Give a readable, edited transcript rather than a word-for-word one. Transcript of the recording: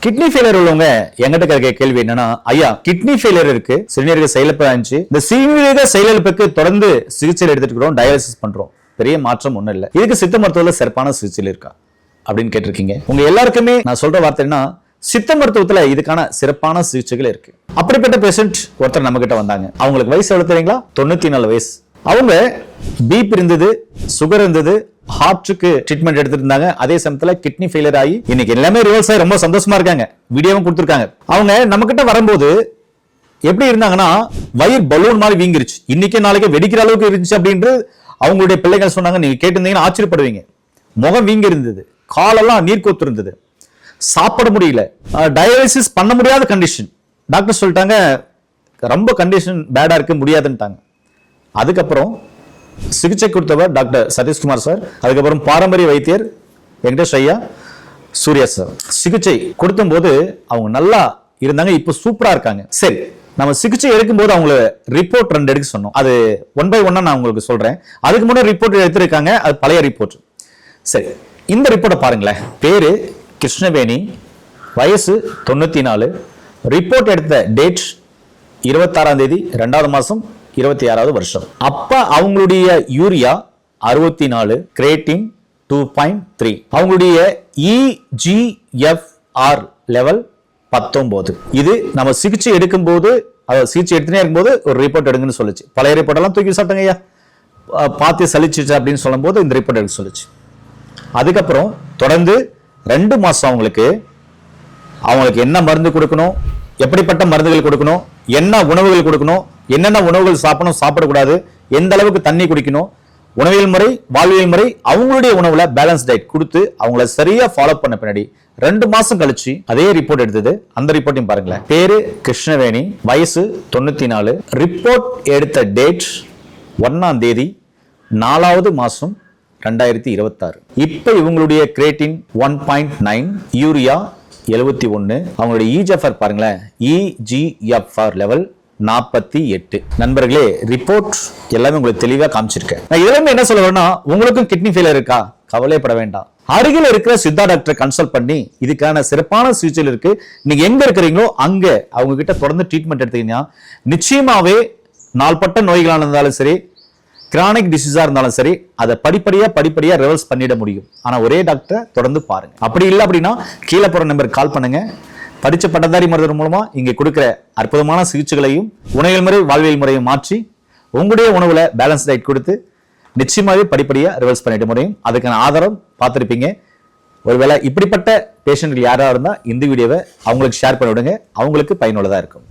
Kidney failure உள்ளவங்க எங்கிட்ட கேட்க கேள்வி என்னன்னா, ஐயா கிட்னி ஃபெயிலியர் இருக்கு, சிறுநீரக செயலிழப்பு ஆச்சு, இந்த சிறுநீரக செயலிழப்புக்கு தொடர்ந்து சிகிச்சை எடுத்துட்டு இருக்கிறோம், டயாலிசிஸ் பண்றோம், பெரிய மாற்றம் ஒண்ணும் இல்ல, இதுக்கு சித்த மருத்துவத்துல சிறப்பான சிகிச்சை இருக்கா அப்படின்னு கேட்டிருக்கீங்க. உங்க எல்லாருக்குமே நான் சொல்ற வார்த்தை என்ன, சித்த மருத்துவத்துல இதுக்கான சிறப்பான சிகிச்சைகள் இருக்கு. அப்படிப்பட்ட பேஷண்ட் ஒருத்தர் நம்ம கிட்ட வந்தாங்க. அவங்களுக்கு வயசு எவ்வளவு தெரியுங்களா? 94 வயசு. அவங்க பிபி இருந்தது, சுகர் இருந்தது, ஹார்ட்டுக்கு ட்ரீட்மெண்ட் எடுத்துட்டு இருந்தாங்க. அதே சமயத்துல கிட்னி ஃபெயிலியர் ஆகி இன்னைக்கு எல்லாமே ரிவர்ஸ் ஆகி ரொம்ப சந்தோஷமா இருக்காங்க. வீடியோவும் கொடுத்துருக்காங்க. அவங்க நம்ம கிட்ட வரும்போது எப்படி இருந்தாங்கன்னா, வயிறு பலூன் மாதிரி வீங்கிருச்சு, இன்னைக்கு நாளைக்கு வெடிக்கிற அளவுக்கு இருந்துச்சு அப்படின்ட்டு அவங்களுடைய பிள்ளைகள் சொன்னாங்க. நீங்க கேட்டிருந்தீங்கன்னா ஆச்சரியப்படுவீங்க. முகம் வீங்கி இருந்தது, காலெல்லாம் நீர் கொத்து இருந்தது, சாப்பிட முடியல, டயாலிசிஸ் பண்ண முடியாத கண்டிஷன். டாக்டர் சொல்லிட்டாங்க ரொம்ப கண்டிஷன் பேடா இருக்கு, முடியாதுன்ட்டாங்க. அதுக்கப்புறம் சிகிச்சை கொடுத்தவர் டாக்டர் சதீஷ்குமார் சார், அதுக்கப்புறம் பாரம்பரிய வைத்தியர் வெங்கடேஷ் ஐயா, சூர்யா சார். சிகிச்சை கொடுத்தும் போது அவங்க நல்லா இருந்தாங்க, இப்போ சூப்பரா இருக்காங்க. சரி, நம்ம சிகிச்சை எடுக்கும்போது அவங்கள ரிப்போர்ட் 2 எடுக்க சொன்னோம். அது 1 by 1 நான் உங்களுக்கு சொல்றேன். அதுக்கு முன்னாடி ரிப்போர்ட் எடுத்திருக்காங்க, அது பழைய ரிப்போர்ட். சரி, இந்த ரிப்போர்ட்டை பாருங்களேன். பேரு கிருஷ்ணவேணி, வயசு 94, ரிப்போர்ட் எடுத்த டேட் 26ஆம் தேதி 2வது மாசம் 26வது வருஷம். அப்ப அவங்களுடைய யூரியா 64, கிரேட்டின் 2.3, அவங்களுடைய EGFR லெவல் 19. இது நம்ம சிகிச்சை எடுக்கும் போது, சிகிச்சை எடுத்துனே இருக்கும்போது ஒரு ரிப்போர்ட் எடுங்கன்னு சொல்லுச்சு. பழைய ரிப்போர்ட் எல்லாம் தூக்கி சாப்பிட்டங்க ஐயா, பார்த்து சலிச்சிச்சு அப்படின்னு சொல்லும் போது இந்த ரிப்போர்ட் எடுக்க சொல்லுச்சு. அதுக்கப்புறம் தொடர்ந்து 2 மாசம் அவங்களுக்கு என்ன மருந்து கொடுக்கணும், எப்படிப்பட்ட மருந்துகள் கொடுக்கணும், என்ன உணவுகள் கொடுக்கணும், என்னென்ன உணவுகள் சாப்பிடணும், சாப்பிடக்கூடாது, எந்த அளவுக்கு தண்ணி குடிக்கணும், உணவியல் முறை, வாழ்வியல் முறை, அவங்களுடைய உணவுல பேலன்ஸ் டயட் கொடுத்து அவங்கள சரியா ஃபாலோ பண்ண பின்னாடி 2 மாசம் கழிச்சு அதே ரிப்போர்ட் எடுத்தது. அந்த ரிப்போர்ட்டையும் பாருங்களேன். பேரு கிருஷ்ணவேணி, வயசு 94, ரிப்போர்ட் எடுத்த டேட் 1ஆம் தேதி 4வது மாசம் 2026. இப்ப இவங்களுடைய கிரேட்டின் 1.9, யூரியா 71, அவங்களுடைய EGFR பாருங்களேன், EGFR லெவல் 48. நண்பர்களே, ரிப்போர்ட் எல்லாமே உங்களுக்கு தெளிவா காமிச்சிருக்கேன். நான் இதெல்லாம் என்ன சொல்ல வரேன்னா, உங்களுக்கும் கிட்னி ஃபெயிலியர் இருக்கா, கவலைப்பட வேண்டாம். அருகில் இருக்கிற சித்தா டாக்டர் கன்சல்ட் பண்ணி இதுக்கான சிறப்பான சிகிச்சை இருக்கு. நீங்க எங்க இருக்கிறீங்களோ அங்க அவங்க கிட்ட தொடர்ந்து ட்ரீட்மெண்ட் எடுத்தீங்கன்னா நிச்சயமாவே நாள்பட்ட நோய்களாக இருந்தாலும் சரி, கிரானிக் டிசீஸா இருந்தாலும் சரி, அதை படிப்படியா ரிவர்ஸ் பண்ணிட முடியும். ஆனா ஒரே டாக்டரை தொடர்ந்து பாருங்க. அப்படி இல்லை அப்படின்னா கீழே போற நம்பருக்கு கால் பண்ணுங்க. படிச்ச பட்டதாரி மருத்துவர் மூலமா இங்க கொடுக்கிற அற்புதமான சிகிச்சைகளையும் உணவியல் முறை, வாழ்வியல் முறையும் மாற்றி உங்களுடைய உணவுல பேலன்ஸ் டயட் கொடுத்து நிச்சயமாவே படிப்படியா ரிவர்ஸ் பண்ணிட முடியும். அதுக்கான ஆதாரம் பார்த்திருப்பீங்க. ஒருவேளை இப்படிப்பட்ட பேஷண்ட்கள் யாரா இருந்தா இந்த வீடியோவை அவங்களுக்கு ஷேர் பண்ணி விடுங்க, அவங்களுக்கு பயனுள்ளதா இருக்கும்.